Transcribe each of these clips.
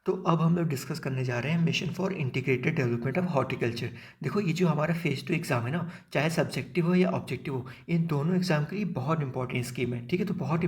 तो अब हम लोग डिस्कस करने जा रहे हैं mission for integrated development of horticulture. देखो ये जो हमारा फेज टू एग्जाम है ना, चाहे सब्जेक्टिव हो या ऑब्जेक्टिव हो, इन दोनों एग्जाम के लिए बहुत इंपॉर्टेंट स्कीम है। ठीक है, तो बहुत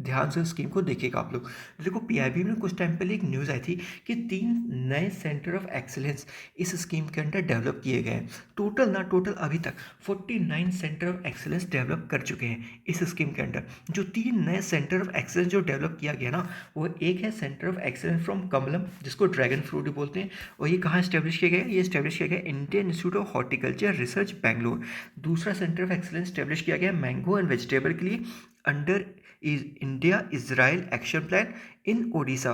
ध्यान से स्कीम को देखिएगा आप लोग। देखो पीआईबी में कुछ टाइम पहले एक न्यूज़ आई थी कि 3 नए सेंटर ऑफ एक्सीलेंस इस स्कीम के अंडर डेवलप किए गए हैं। टोटल अभी तक 49 सेंटर ऑफ एक्सीलेंस डेवलप कर चुके हैं इस स्कीम के अंडर। जो 3 नए सेंटर ऑफ एक्सीलेंस जो डेवलप किया गया ना, वो एक है centre of excellence from Kamalam, जिसको ड्रैगन फ्रूट भी बोलते हैं। और ये कहाँ स्टैब्लिश किया गया है? ये स्टैब्लिश किया गया Indian institute of horticulture research Bangalore. दूसरा सेंटर ऑफ एक्सीलेंस स्टैब्लिश किया गया मैंगो एंड वेजिटेबल के लिए under India Israel action plan in Odisha.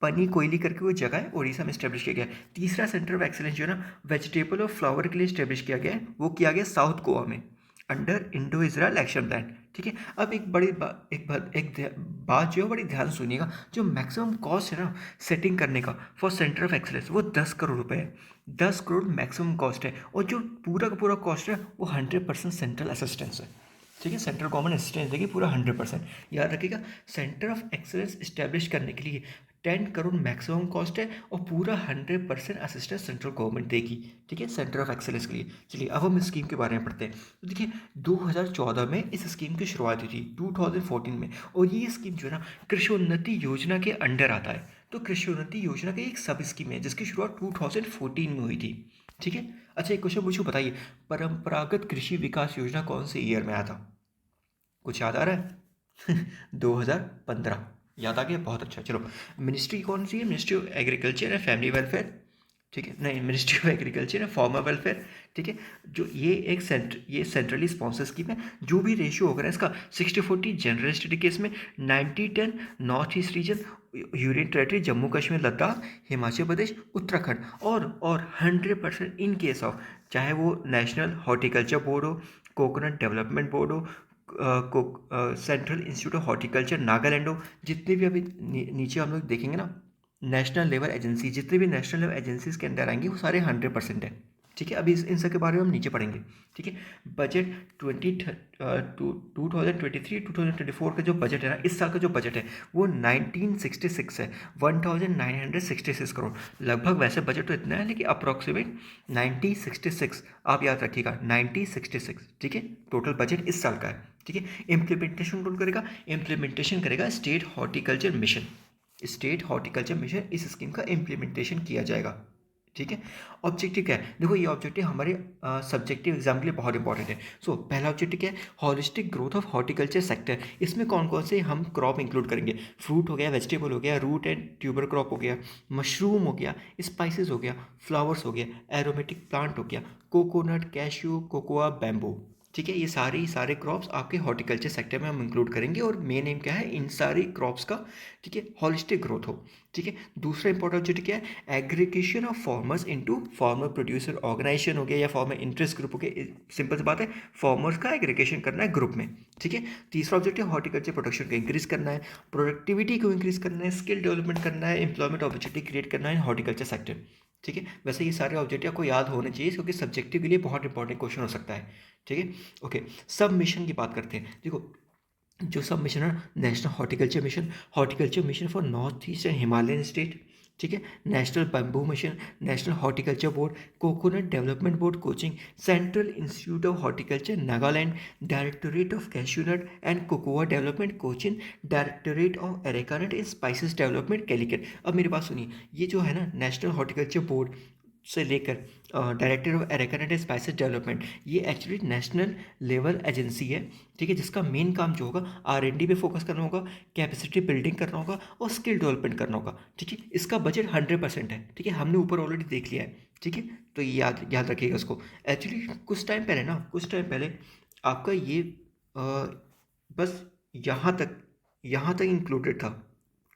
पनी कोयली करके कोई जगह है, उड़ीसा में स्टैब्लिश किया गया है। तीसरा सेंटर ऑफ एक्सीलेंस जो है ना, वेजिटेबल और फ्लावर के लिए स्टैब्लिश किया गया है, वो किया गया साउथ गोवा में under Indo Israel action plan. ठीक है, अब एक बड़ी बात जो है बड़ी ध्यान से सुनिएगा। जो मैक्सिमम कॉस्ट है ना सेटिंग करने का फॉर सेंटर ऑफ एक्सीलेंस, वो 10 करोड़ रुपए है। 10 करोड़ मैक्सिमम कॉस्ट है, और जो पूरा का पूरा कॉस्ट है वो 100% सेंट्रल असिस्टेंस है। ठीक है, सेंट्रल गवर्नमेंट असिस्टेंस देगी पूरा 100%। याद रखिएगा, सेंटर ऑफ एक्सीलेंस इस्टेब्लिश करने के लिए 10 करोड़ मैक्सिमम कॉस्ट है, और पूरा 100% असिस्टेंस सेंट्रल गवर्नमेंट देगी। ठीक है, सेंटर ऑफ एक्सेलेंस के लिए। चलिए अब हम इस स्कीम के बारे में पढ़ते हैं। तो देखिए 2014 में इस स्कीम की शुरुआत हुई थी, 2014 में। और ये स्कीम जो है ना, कृषि उन्नति योजना के अंडर आता है। तो कृषि उन्नति योजना की एक सब स्कीम है जिसकी शुरुआत 2014 में हुई थी। ठीक है, अच्छा एक क्वेश्चन पूछूं, बताइए परंपरागत कृषि विकास योजना कौन से ईयर में आया था? कुछ याद आ रहा है? 2015। याद आ गया, बहुत अच्छा। चलो, मिनिस्ट्री कौन सी है? Ministry of agriculture and family welfare. ठीक है, नहीं, ministry of agriculture and farmer welfare. ठीक है, जो ये सेंट्रली स्पॉन्सर स्कीम है। जो भी रेशियो होगा ना इसका 60-40 जनरल स्टडी केस में, 90-10 north east region, union territory Jammu Kashmir Ladakh, Himachal Pradesh, Uttarakhand, और 100% इन केस ऑफ, चाहे वो नेशनल हॉर्टिकल्चर बोर्ड हो, कोकोनट डेवलपमेंट बोर्ड हो, central institute of horticulture Nagaland हो, जितने भी अभी नीचे हम लोग देखेंगे ना, नेशनल लेवल एजेंसी, जितने भी नेशनल लेवल एजेंसीज के अंडर आएंगे वो सारे 100% है। ठीक है, अभी इन सब के बारे में हम नीचे पढ़ेंगे। ठीक है, बजट 2023-2024 का जो बजट है ना, इस साल का जो बजट है वो 1966 है, 1966 करोड़ लगभग। वैसे बजट तो इतना है लेकिन अप्रॉक्सीमेट 1966, आप याद रखिएगा 1966। ठीक है, टोटल बजट इस साल का है। ठीक है, इम्प्लीमेंटेशन कौन करेगा? इम्प्लीमेंटेशन करेगा state horticulture mission. State horticulture mission इस स्कीम का इम्प्लीमेंटेशन किया जाएगा। ठीक है, ऑब्जेक्टिव क्या है? देखो ये ऑब्जेक्टिव हमारे सब्जेक्टिव एग्जाम के लिए बहुत इंपॉर्टेंट है। सो पहला ऑब्जेक्टिव क्या है? Holistic growth of horticulture sector. इसमें कौन कौन से हम क्रॉप इंक्लूड करेंगे? फ्रूट हो गया, वेजिटेबल हो गया, रूट एंड ट्यूबर क्रॉप हो गया, मशरूम हो गया, स्पाइसेस हो गया, फ्लावर्स हो गया, एरोमेटिक प्लांट हो गया, कोकोनट, कैश्यू, कोकोआ, बैम्बू। ठीक है, ये सारे क्रॉप्स आपके हॉर्टिकल्चर सेक्टर में हम इंक्लूड करेंगे, और मेन एम क्या है इन सारी क्रॉप्स का? ठीक है, हॉलिस्टिक ग्रोथ हो। ठीक है, दूसरा इंपॉर्टेंट ऑब्जेक्टिव क्या है? Aggregation of farmers into farmer producer organization हो गया, या फार्मर इंटरेस्ट ग्रुप हो गया। सिंपल सी बात है, फार्मर्स का एग्रीगेशन करना है ग्रुप में। ठीक है, तीसरा ऑब्जेक्टिव हॉर्टिकल्चर प्रोडक्शन को इंक्रीज करना है, प्रोडक्टिविटी को इंक्रीज करना है, स्किल डेवलपमेंट करना है, एम्प्लॉयमेंट अपॉर्चुनिटी क्रिएट करना है हॉर्टिकल्चर सेक्टर। ठीक है, वैसे ये सारे ऑब्जेक्टिव आपको याद होने चाहिए क्योंकि सब्जेक्टिव के लिए बहुत इंपॉर्टेंट क्वेश्चन हो सकता है। ठीक है, ओके। सब मिशन की बात करते हैं। देखो जो सब मिशन है, national horticulture mission for north east and Himalayan state. ठीक है, national bamboo mission, national horticulture board, coconut development board Cochin, central institute of horticulture Nagaland, directorate of cashewnut and cocoa development Cochin, directorate of arecanut and spices development Calicut. अब मेरी बात सुनिए, ये जो है ना नेशनल हॉर्टिकल्चर बोर्ड से लेकर director of arecanut and spices development, ये एक्चुअली नेशनल लेवल एजेंसी है। ठीक है, जिसका मेन काम जो होगा R&D पे फोकस करना होगा, कैपेसिटी बिल्डिंग करना होगा, और स्किल डेवलपमेंट करना होगा। ठीक है, इसका बजट 100% है। ठीक है, हमने ऊपर ऑलरेडी देख लिया है। ठीक है, तो ये याद याद रखिएगा इसको। एक्चुअली कुछ टाइम पहले आपका ये बस यहाँ तक इंक्लूडेड था।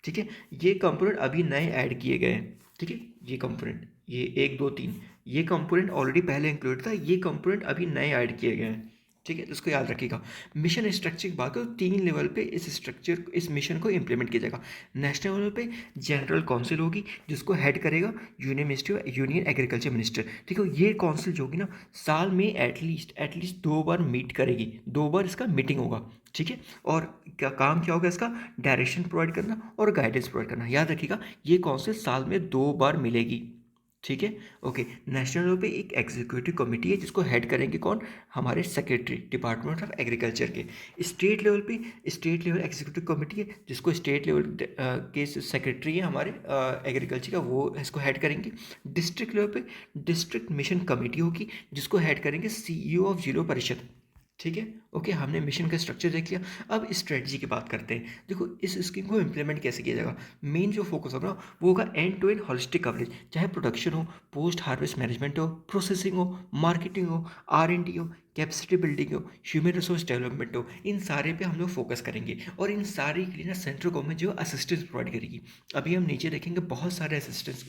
ठीक है, ये कंपोनेंट अभी नए ऐड किए गए हैं। ठीक है, ये कंपोनेंट, ये 1 2 3, ये कंपोनेंट ऑलरेडी पहले इंक्लूडेड था, ये कंपोनेंट अभी नए ऐड किए गए हैं। ठीक है, तो इसको याद रखिएगा। मिशन स्ट्रक्चर की बात करो, 3 लेवल पे इस मिशन को इम्प्लीमेंट किया जाएगा। नेशनल लेवल पे जनरल काउंसिल होगी, जिसको हेड करेगा यूनियन एग्रीकल्चर मिनिस्टर। ठीक है, ये काउंसिल जो होगी ना, साल में एटलीस्ट 2 बार मीट करेगी, 2 बार इसका मीटिंग होगा। ठीक है, और क्या काम क्या होगा इसका? डायरेक्शन प्रोवाइड करना और गाइडेंस प्रोवाइड करना। याद रखिएगा, ये काउंसिल साल में 2 बार मिलेगी। ठीक है, ओके। नेशनल लेवल पे एक एग्जीक्यूटिव कमेटी है, जिसको हेड करेंगे कौन? हमारे सेक्रेटरी, डिपार्टमेंट ऑफ एग्रीकल्चर के। स्टेट लेवल एग्जीक्यूटिव कमेटी है, जिसको स्टेट लेवल के सेक्रेटरी है हमारे एग्रीकल्चर का, वो इसको हेड करेंगे। डिस्ट्रिक्ट लेवल पे डिस्ट्रिक्ट मिशन कमेटी होगी, जिसको हेड करेंगे सीईओ ऑफ जिला परिषद। ठीक है, ओके। हमने मिशन का स्ट्रक्चर देख लिया। अब स्ट्रेटजी की बात करते हैं। देखो, इस स्कीम को इम्प्लीमेंट कैसे किया जाएगा? मेन जो फोकस होगा ना, वो होगा end to end holistic coverage. चाहे प्रोडक्शन हो, पोस्ट हार्वेस्ट मैनेजमेंट हो, प्रोसेसिंग हो, मार्केटिंग हो, R&D हो, कैपेसिटी बिल्डिंग हो, ह्यूमन रिसोर्स डेवलपमेंट हो, इन सारे पे हम लोग फोकस करेंगे। और इन सारे के लिए ना सेंट्रल गवर्नमेंट जो असिस्टेंस प्रोवाइड करेगी। अभी हम नीचे देखेंगे, बहुत सारे असिस्टेंस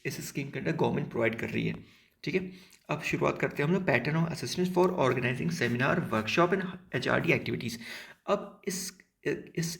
इस स्कीम के अंदर गवर्नमेंट प्रोवाइड कर रही है। ठीक है, अब शुरुआत करते हैं हम लोग pattern of assistance for organizing seminar, workshop and HRD activities. अब इस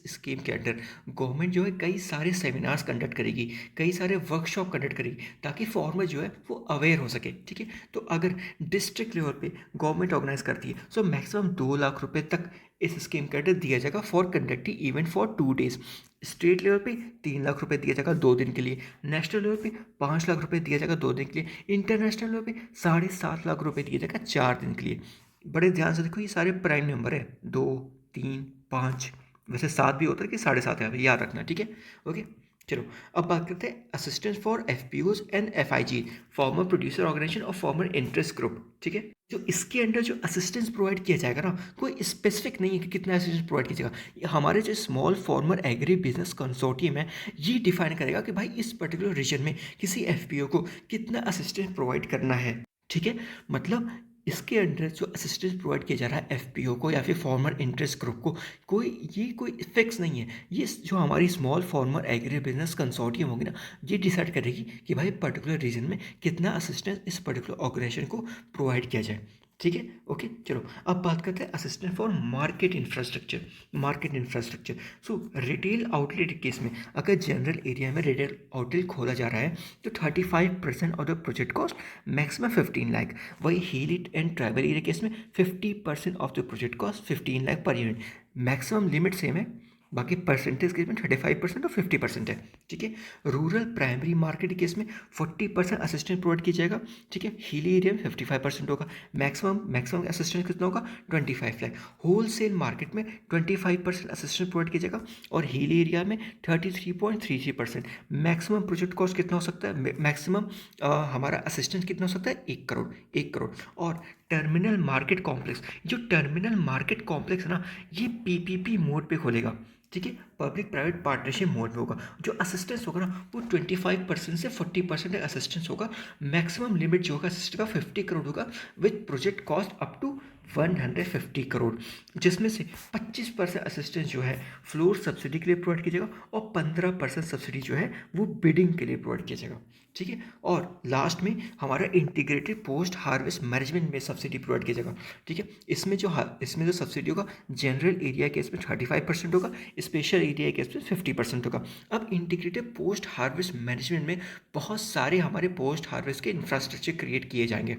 स्कीम के अंडर गवर्नमेंट जो है कई सारे सेमिनार्स कंडक्ट करेगी, कई सारे वर्कशॉप कंडक्ट करेगी, ताकि फार्मर जो है वो अवेयर हो सके। ठीक है, तो अगर डिस्ट्रिक्ट लेवल पे गवर्नमेंट ऑर्गेनाइज करती है, सो मैक्सिमम 2 लाख रुपए तक इस स्कीम के अंडर दिया जाएगा for conducting event for 2 days। State level पे 3 लाख रुपए दिया जाएगा 2 दिन के लिए। नेशनल लेवल पे 5 लाख रुपए दिया जाएगा 2 दिन के लिए। इंटरनेशनल लेवल पे 7.5 लाख रुपए दिया जाएगा 4 दिन के लिए। बड़े ध्यान से देखो, ये सारे प्राइम नंबर है, 2, 3, 5। वैसे 7 भी होता है कि 7.5 है, याद रखना। ठीक है, ओके। चलो, अब बात करते हैं assistance for FPOs and FIG, farmer producer organization और फार्मर इंटरेस्ट ग्रुप। ठीक है, जो इसके अंडर जो असिस्टेंस प्रोवाइड किया जाएगा ना, कोई स्पेसिफिक नहीं है कि कितना असिस्टेंस प्रोवाइड किया जाएगा। ये हमारे जो small farmer agri business consortium है, ये डिफाइन करेगा कि भाई इस पर्टिकुलर रीजन में किसी FPO को कितना असिस्टेंस प्रोवाइड करना है। ठीक है, मतलब इसके अंडर जो असिस्टेंस प्रोवाइड किया जा रहा है FPO को या फिर फार्मर इंटरेस्ट ग्रुप को, कोई फिक्स नहीं है। ये जो हमारी small farmer agri business consortium होगी ना, ये डिसाइड करेगी कि भाई पर्टिकुलर रीजन में कितना असिस्टेंस इस पर्टिकुलर ऑर्गेनाइजेशन को प्रोवाइड किया जाए। ठीक है, ओके। चलो, अब बात करते हैं assistance for market infrastructure. So retail outlet case में, अगर जनरल एरिया में रिटेल आउटलेट खोला जा रहा है, तो 35% of the project cost, maximum 15 lakh. वही हिल एंड ट्राइबल एरिया केस में 50% of the project cost 15 lakh per unit. Maximum limit same है, बाकी परसेंटेज केस में 35% और 50% है। ठीक है, रूरल प्राइमरी मार्केट केस में 40% असिस्टेंस प्रोवाइड किया जाएगा। ठीक है, हिली एरिया में 55% होगा। मैक्सिमम असिस्टेंस कितना होगा? 25 लाख। होल सेल मार्केट में 25% असिस्टेंस प्रोवाइड किया जाएगा, और हिली एरिया में 33.33%। मैक्सिमम प्रोजेक्ट कॉस्ट कितना हो सकता है? मैक्सिमम हमारा असिस्टेंस कितना हो सकता है? 1 करोड़। 1 करोड़। और टर्मिनल मार्केट कॉम्प्लेक्स, जो टर्मिनल मार्केट कॉम्प्लेक्स है ना, ये PPP मोड पे खोलेगा। ठीक है, पब्लिक प्राइवेट पार्टनरशिप मोड में होगा। जो असिस्टेंस होगा ना, वो 25% से 40% असिस्टेंस होगा। मैक्सिमम लिमिट जो होगा असिस्टेंस का 50 करोड़ होगा, with project cost up to 150 crore, जिसमें से 25% असिस्टेंस जो है फ्लोर सब्सिडी के लिए प्रोवाइड किया जाएगा, और 15% सब्सिडी जो है वो बिडिंग के लिए प्रोवाइड किया जाएगा। ठीक है, और लास्ट में हमारा इंटीग्रेटेड पोस्ट हार्वेस्ट मैनेजमेंट में सब्सिडी प्रोवाइड किया जाएगा। ठीक है, इसमें जो सब्सिडी होगा, जनरल एरिया के इसमें 35% होगा, स्पेशल एरिया के इसमें 50% होगा। अब इंटीग्रेटेड पोस्ट हार्वेस्ट मैनेजमेंट में बहुत सारे हमारे पोस्ट हार्वेस्ट के इंफ्रास्ट्रक्चर क्रिएट किए जाएंगे।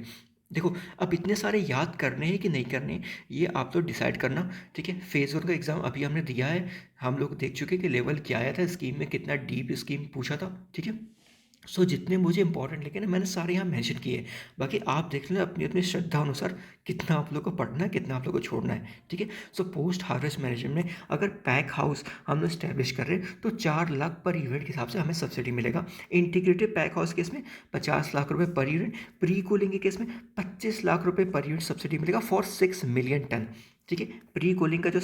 देखो, अब इतने सारे याद करने हैं कि नहीं करने, ये आप लोग डिसाइड करना। ठीक है, फेज़ 1 का एग्ज़ाम अभी हमने दिया है, हम लोग देख चुके हैं कि लेवल क्या आया था स्कीम में, कितना डीप स्कीम पूछा था। ठीक है, सो जितने मुझे इंपॉर्टेंट लगे ना, मैंने सारे यहाँ मेंशन किए। बाकी आप देख लेना अपनी अपनी श्रद्धा अनुसार, कितना आप लोग को पढ़ना है, कितना आप लोग को छोड़ना है। ठीक है, सो पोस्ट हार्वेस्ट मैनेजमेंट में अगर पैक हाउस हम लोग स्टैब्लिश कर रहे हैं, तो 4 लाख पर यूनिट के हिसाब से हमें सब्सिडी मिलेगा। इंटीग्रेटेड पैक हाउस केस में 50 लाख रुपए पर यूनिट। प्री कूलिंग के केस में 25 लाख रुपए पर यूनिट सब्सिडी मिलेगा फॉर 6 मिलियन टन। ठीक है, प्री कूलिंग का जो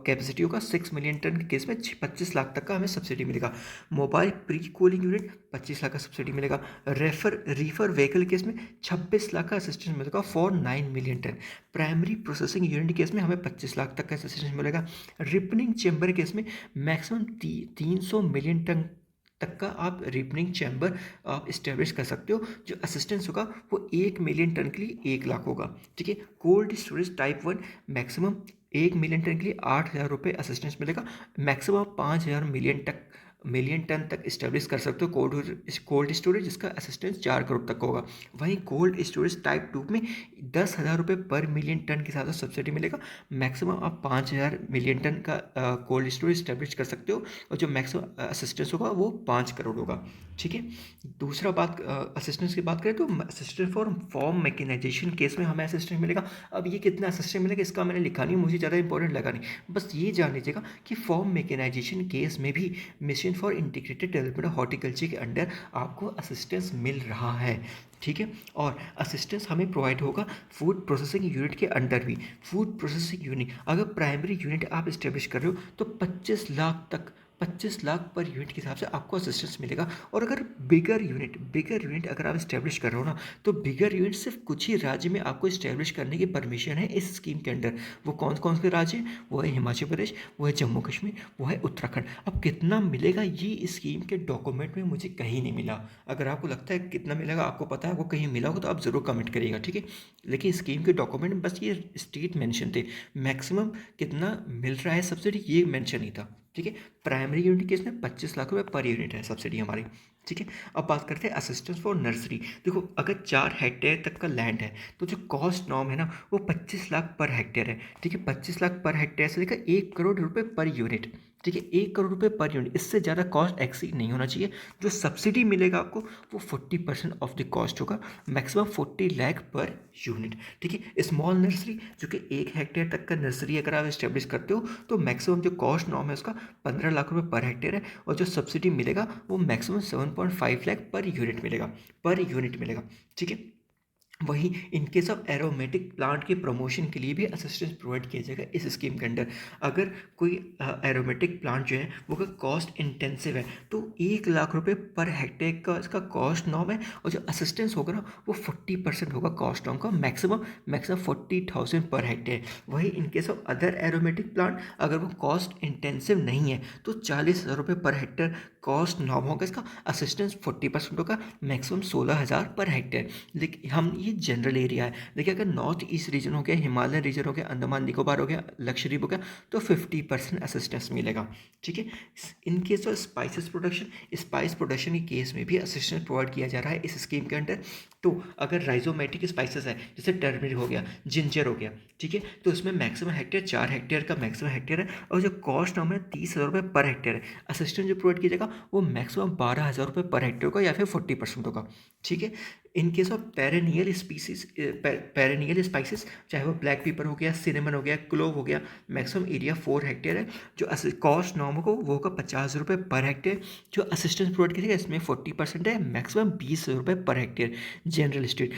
कैपेसिटी होगा 6 मिलियन टन के केस में 25 लाख तक का हमें सब्सिडी मिलेगा। Mobile pre cooling unit 25 lakh का सब्सिडी मिलेगा। रीफर व्हीकल केस में 26 लाख का असिस्टेंस मिलेगा for 9 million ton. Primary processing unit case में हमें 25 लाख तक का असिस्टेंस मिलेगा। रिपनिंग चेम्बर केस में मैक्सिमम 300 मिलियन टन तक का आप रिपनिंग चैम्बर आप इस्टेब्लिश कर सकते हो। जो असिस्टेंस होगा वो 1 मिलियन टन के लिए 1 लाख होगा, ठीक है। Cold storage type 1 maximum 1 million ton के लिए 8,000 रुपये असिस्टेंस मिलेगा। मैक्सिमम 5,000 मिलियन टन तक इस्टेब्लिश कर सकते हो कोल्ड स्टोरेज, जिसका असिस्टेंस 4 करोड़ तक होगा। वहीं कोल्ड स्टोरेज टाइप 2 में 10,000 रुपये पर मिलियन टन के हिसाब से सब्सिडी मिलेगा। मैक्सिमम आप 5,000 मिलियन टन का कोल्ड स्टोरेज इस्टेब्लिश कर सकते हो, और जो मैक्सिमम असिस्टेंस होगा वो 5 करोड़ होगा, ठीक है। दूसरा बात, असिस्टेंस की बात करें तो assistant for farm mechanization case में हमें असिस्टेंट मिलेगा। अब ये कितना असिस्टेंट मिलेगा इसका मैंने लिखा नहीं, मुझे ज़्यादा इंपॉर्टेंट लगा नहीं, बस ये जान लीजिएगा कि फॉर्म मैकेनाइजेशन केस में भी mission for integrated development of horticulture के अंडर आपको असिस्टेंस मिल रहा है, ठीक है। और असिस्टेंस हमें प्रोवाइड होगा फूड प्रोसेसिंग यूनिट के अंडर भी। फूड प्रोसेसिंग यूनिट अगर प्राइमरी यूनिट आप इस्टेब्लिश कर रहे हो तो 25 लाख पर यूनिट के हिसाब से आपको असिस्टेंस मिलेगा। और अगर बिगर यूनिट अगर आप इस्टेब्लिश कर रहे हो ना, तो बिगर यूनिट सिर्फ कुछ ही राज्य में आपको इस्टेब्लिश करने की परमिशन है इस स्कीम के अंडर। वो कौन कौन से राज्य हैं? वो है हिमाचल प्रदेश, वो है जम्मू कश्मीर, वो है उत्तराखंड। अब कितना मिलेगा ये इस स्कीम के डॉक्यूमेंट में मुझे कहीं नहीं मिला। अगर आपको लगता है कितना मिलेगा, आपको पता है, आपको कहीं मिला होगा तो आप ज़रूर कमेंट करिएगा, ठीक है। लेकिन स्कीम के डॉक्यूमेंट में बस ये स्टेट मेंशन थे, मैक्सिमम कितना मिल रहा है सब्सिडी ये मेंशन नहीं था, ठीक है। प्राइमरी यूनिट केस में 25 लाख रुपए पर यूनिट है सब्सिडी हमारी, ठीक है। अब बात करते हैं असिस्टेंस फॉर नर्सरी। देखो अगर 4 हेक्टेयर तक का लैंड है तो जो कॉस्ट नॉर्म है ना वो 25 लाख पर हेक्टेयर है, ठीक है। 25 लाख पर हेक्टेयर से लेकर 1 करोड़ रुपए पर यूनिट, ठीक है। 1 करोड़ रुपए पर यूनिट, इससे ज़्यादा कॉस्ट एक्सीड नहीं होना चाहिए। जो सब्सिडी मिलेगा आपको वो 40% ऑफ द कॉस्ट होगा, मैक्सिमम 40 लाख पर यूनिट, ठीक है। स्मॉल नर्सरी जो कि 1 हेक्टेयर तक का नर्सरी अगर आप इस्टेब्लिश करते हो तो मैक्सिमम जो कॉस्ट नॉर्म है उसका 15 लाख रुपए पर हेक्टेयर है, और जो सब्सिडी मिलेगा वो मैक्सिमम 7.5 लाख पर यूनिट मिलेगा, ठीक है। वहीं इन केस ऑफ एरोमेटिक प्लांट के प्रमोशन के लिए भी असिस्टेंस प्रोवाइड किया जाएगा इस स्कीम के अंडर। अगर कोई एरोमेटिक प्लांट जो है वो अगर कॉस्ट इंटेंसिव है तो 1 लाख रुपए पर हेक्टेयर का इसका कॉस्ट नॉर्म है, और जो असिस्टेंस होगा ना वो 40% होगा कॉस्ट नॉर्म का, मैक्सिमम 40,000 पर हेक्टेयर। वहीं इन case of other aromatic plant अगर वो कॉस्ट इंटेंसिव नहीं है तो 40,000 रुपये पर हेक्टेयर कॉस्ट नॉर्म होगा इसका, असिस्टेंस 40% होगा, मैक्सिमम 16,000 पर हेक्टेयर। लेकिन हम ये जनरल एरिया है, देखिए अगर नॉर्थ ईस्ट रीजन हो गया, हिमालयन रीजन हो गया, अंडमान निकोबार हो गया, लक्षद्वीप हो गया, तो 50% असिस्टेंस मिलेगा, ठीक है। इन केस ऑफ स्पाइस प्रोडक्शन के केस में भी असिस्टेंस प्रोवाइड किया जा रहा है इस स्कीम के अंडर। तो अगर राइजोमेटिक स्पाइसेस है जैसे टर्मरिक हो गया, जिंजर हो गया, ठीक है, तो उसमें मैक्सिमम हेक्टेयर 4 हेक्टेयर का मैक्सिमम हेक्टेयर है, और जो कॉस्ट नॉर्म है 30,000 रुपये पर हेक्टेयर है। असिस्टेंस जो प्रोवाइड किया जाएगा वो मैक्सिमम 12,000 रुपये पर हेक्टेयर होगा, या फिर 40% होगा, ठीक है। इन केस ऑफ पेरेनियल स्पाइसेस, चाहे वो ब्लैक पेपर हो गया, सिनेमन हो गया, क्लोव हो गया, मैक्सिमम एरिया 4 हेक्टेयर है। जो कॉस्ट नॉर्म होगा वो होगा 50 रुपये पर हेक्टेयर। जो असिस्टेंस प्रोवाइड करेगा इसमें 40% है, मैक्सिमम 20 रुपये पर हेक्टेयर। जनरल स्टेट,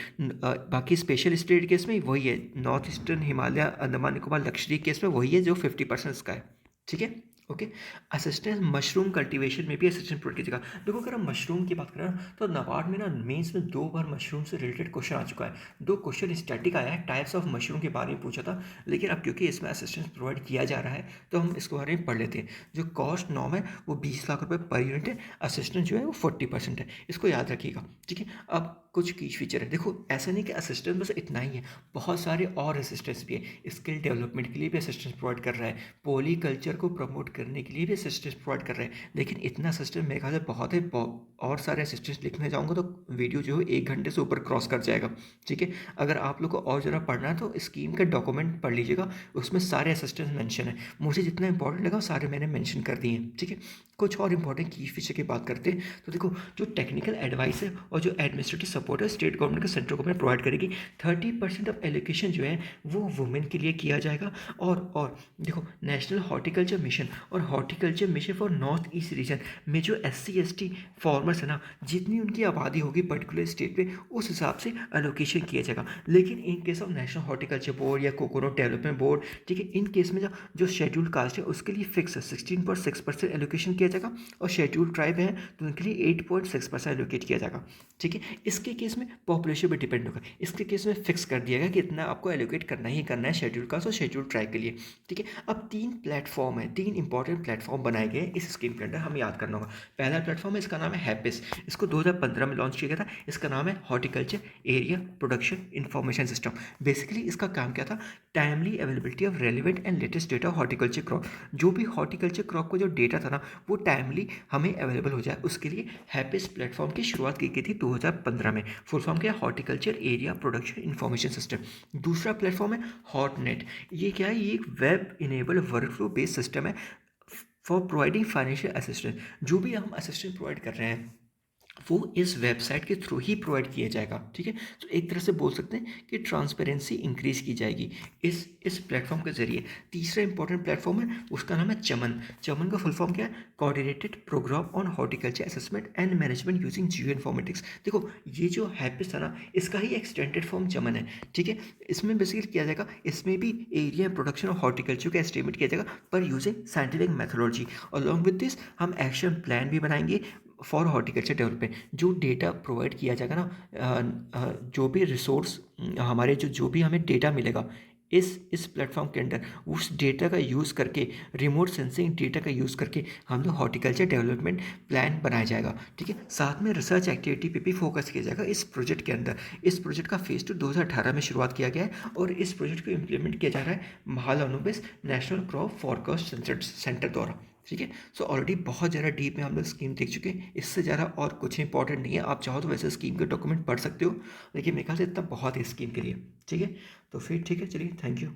बाकी स्पेशल स्टेट केस में वही है, north eastern, Himalaya, Andaman Nicobar, Lakshadweep case में वही है जो 50% इसका है, ठीक है। ओके। असिस्टेंस मशरूम कल्टीवेशन में भी असिस्टेंस प्रोवाइड कीजिएगा। देखो अगर हम मशरूम की बात करें ना तो नाबार्ड में ना मेंस में 2 बार मशरूम से रिलेटेड क्वेश्चन आ चुका है। 2 क्वेश्चन स्टैटिक आया है, टाइप्स ऑफ मशरूम के बारे में पूछा था, लेकिन अब क्योंकि इसमें असिस्टेंस प्रोवाइड किया जा रहा है तो हम इसके बारे में पढ़ लेते हैं। जो कॉस्ट नॉर्म है वो 20 लाख रुपये पर यूनिट है, असिस्टेंस जो है वो 40% है, इसको याद रखिएगा, ठीक है। अब कुछ की फीचर है, देखो ऐसा नहीं कि असिस्टेंस बस इतना ही है, बहुत सारे और असिस्टेंस भी है। स्किल डेवलपमेंट के लिए भी असिस्टेंस प्रोवाइड कर रहा है, पॉलीकल्चर को प्रमोट करने के लिए भी असिस्टेंस प्रोवाइड कर रहे हैं, लेकिन इतना असिस्टेंस मेरे ख्याल से बहुत है, और सारे असिस्टेंस लिखने जाऊंगा तो वीडियो जो है 1 घंटे से ऊपर क्रॉस कर जाएगा, ठीक है। अगर आप लोग को और ज़रा पढ़ना है तो स्कीम का डॉक्यूमेंट पढ़ लीजिएगा, उसमें सारे असिस्टेंस मेंशन है। मुझे जितना इंपॉर्टेंट लगा सारे मैंने मेंशन कर दिए हैं, ठीक है। कुछ और इंपॉर्टेंट की फीचर की बात करते हैं तो देखो जो टेक्निकल एडवाइस है और जो एडमिनिस्ट्रेटिव सपोर्ट है स्टेट गवर्नमेंट का सेंट्रल गवर्नमेंट प्रोवाइड करेगी। 30% ऑफ एलोकेशन जो है वो वुमेन के लिए किया जाएगा। और देखो नेशनल हॉर्टिकल्चर मिशन और horticulture mission for north east reason में जो SC ST फॉर्मर फार्मर्स है ना, जितनी उनकी आबादी होगी पर्टिकुलर स्टेट पे उस हिसाब से एलोकेशन किया जाएगा। लेकिन इन case of national horticulture board या कोकोनट डेवलपमेंट बोर्ड, ठीक है, इन केस में जो जो शेड्यूल कास्ट है उसके लिए फिक्स है 16.6% एलोकेशन किया जाएगा, और शेड्यूल ट्राइब है तो उनके लिए 8.6% एलोकेट किया जाएगा। ठीक है, इसके केस में पॉपुलेशन पर डिपेंड होगा, इसके केस में फिक्स कर दिया गया कि इतना आपको एलोकेट करना ही करना है शेड्यूल कास्ट और शेड्यूल ट्राइब के लिए। ठीक है, अब 3 प्लेटफॉर्म है, 3 इंपॉर्टेंट प्लेटफॉर्म बनाए गए हैं इस स्कीम के अंदर, हमें याद करना होगा। पहला प्लेटफॉर्म है, इसका नाम है हैपिस, इसको 2015 में लॉन्च किया गया था। इसका नाम है horticulture area production information system. Basically इसका काम क्या था, timely availability of relevant and latest data of horticulture crop. जो भी हॉर्टिकल्चर क्रॉप का जो डेटा था ना, वो टाइमली हमें अवेलेबल हो जाए, उसके लिए हैपिस प्लेटफॉर्म की शुरुआत की गई थी 2015 में। फुल फॉर्म क्या है, horticulture area production information system. दूसरा प्लेटफॉर्म है हॉटनेट। ये क्या है, ये एक web enabled workflow based system है फॉर प्रोवाइडिंग फाइनेंशियल असिस्टेंस। जो भी हम असिस्टेंस प्रोवाइड कर रहे हैं वो इस वेबसाइट के थ्रू ही प्रोवाइड किया जाएगा। ठीक है, तो एक तरह से बोल सकते हैं कि ट्रांसपेरेंसी इंक्रीज की जाएगी इस प्लेटफॉर्म के जरिए। तीसरा इंपॉर्टेंट प्लेटफॉर्म है, उसका नाम है चमन। चमन का फुल फॉर्म क्या है, coordinated programme on horticulture assessment and management using geo informatics. देखो ये जो हैपिस है ना, इसका ही एक्सटेंडेड फॉर्म चमन है। ठीक है, इसमें बेसिकली किया जाएगा, इसमें भी एरिया प्रोडक्शन ऑफ हॉर्टिकल्चर का एस्टिमेट किया जाएगा पर using scientific methodology. Along with this हम एक्शन प्लान भी बनाएंगे फॉर हॉर्टिकल्चर डेवलपमेंट। जो डेटा प्रोवाइड किया जाएगा ना, जो भी रिसोर्स हमारे जो भी हमें डेटा मिलेगा इस प्लेटफॉर्म के अंदर, उस डेटा का यूज़ करके, रिमोट सेंसिंग डेटा का यूज़ करके हम लोग हॉर्टिकल्चर डेवलपमेंट प्लान बनाया जाएगा। ठीक है, साथ में रिसर्च एक्टिविटी पे भी फोकस किया जाएगा इस प्रोजेक्ट के अंदर। इस प्रोजेक्ट का फेज 2 2018 में शुरुआत किया गया है और इस प्रोजेक्ट को इम्प्लीमेंट किया जा रहा है Mahalanobis national crop forecast centre द्वारा। ठीक है, सो ऑलरेडी बहुत ज़्यादा डीप में हम लोग स्कीम देख चुके हैं, इससे ज़्यादा और कुछ इंपॉर्टेंट नहीं है। आप चाहो तो वैसे स्कीम के डॉक्यूमेंट पढ़ सकते हो, लेकिन मेरे ख्याल से इतना बहुत है स्कीम के लिए। ठीक है, तो फिर ठीक है, चलिए, थैंक यू।